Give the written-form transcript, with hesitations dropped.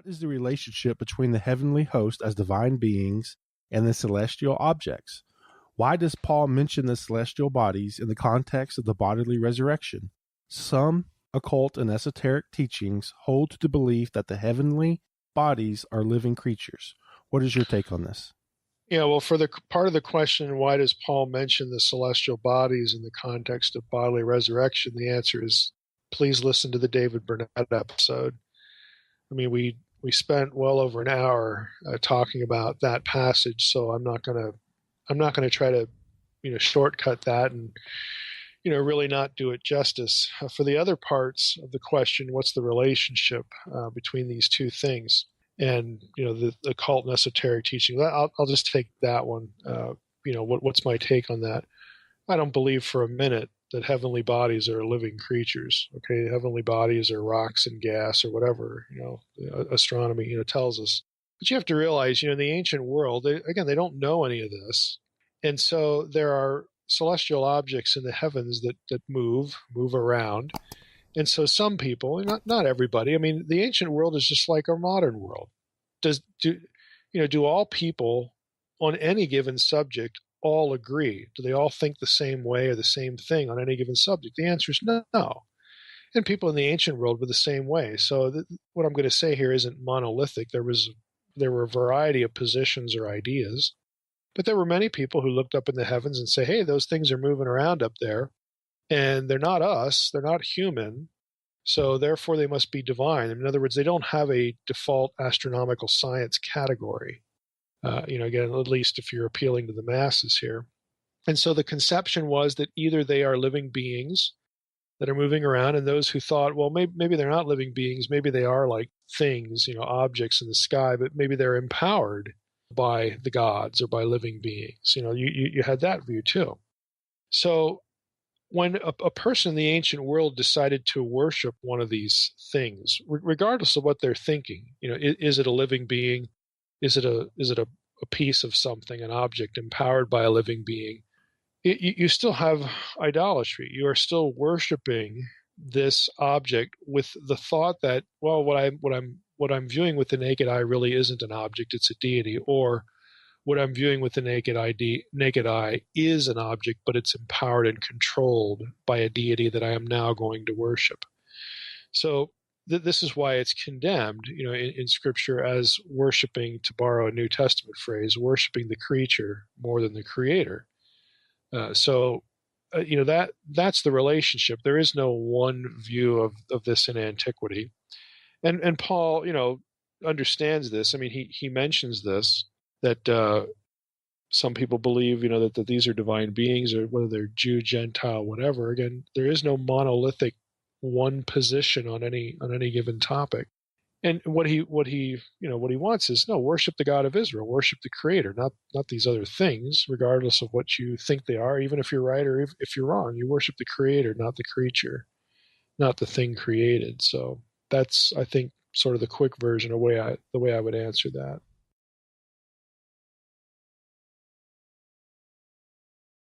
What is the relationship between the heavenly host as divine beings and the celestial objects? Why does Paul mention the celestial bodies in the context of the bodily resurrection? Some occult and esoteric teachings hold to the belief that the heavenly bodies are living creatures. What is your take on this? Yeah, well, for the part of the question, why does Paul mention the celestial bodies in the context of bodily resurrection? The answer is, please listen to the David Burnett episode. I mean, we spent well over an hour talking about that passage, so I'm not gonna try to shortcut that and really not do it justice. For the other parts of the question, what's the relationship between these two things? And the occult and esoteric teaching. I'll just take that one. What's my take on that? I don't believe for a minute that heavenly bodies are living creatures. Okay, heavenly bodies are rocks and gas or whatever astronomy tells us. But you have to realize, in the ancient world, they don't know any of this, and so there are celestial objects in the heavens that move around. And so some people, not everybody, I mean, the ancient world is just like our modern world. Do all people on any given subject all agree? Do they all think the same way or the same thing on any given subject? The answer is no. And people in the ancient world were the same way. So what I'm going to say here isn't monolithic. There were a variety of positions or ideas, but there were many people who looked up in the heavens and say, hey, those things are moving around up there. And they're not us, they're not human, so therefore they must be divine. In other words, they don't have a default astronomical science category. Again, at least if you're appealing to the masses here. And so the conception was that either they are living beings that are moving around, and those who thought, well, maybe they're not living beings, maybe they are like things, objects in the sky, but maybe they're empowered by the gods or by living beings. You had that view too. So when a person in the ancient world decided to worship one of these things, regardless of what they're thinking, is it a living being? Is it a piece of something, an object empowered by a living being? You still have idolatry. You are still worshiping this object with the thought that, well, what I'm viewing with the naked eye really isn't an object; it's a deity, or what I'm viewing with the naked eye is an object, but it's empowered and controlled by a deity that I am now going to worship. So this is why it's condemned, in Scripture as worshiping, to borrow a New Testament phrase, worshiping the creature more than the Creator. That's the relationship. There is no one view of this in antiquity, and Paul, understands this. I mean, he mentions this, that some people believe, that these are divine beings, or whether they're Jew, Gentile, whatever. Again, there is no monolithic one position on any given topic. And what he wants is, no, worship the God of Israel, worship the Creator, not these other things, regardless of what you think they are, even if you're right or if you're wrong. You worship the Creator, not the creature, not the thing created. So that's, I think, sort of the quick version of the way I would answer that.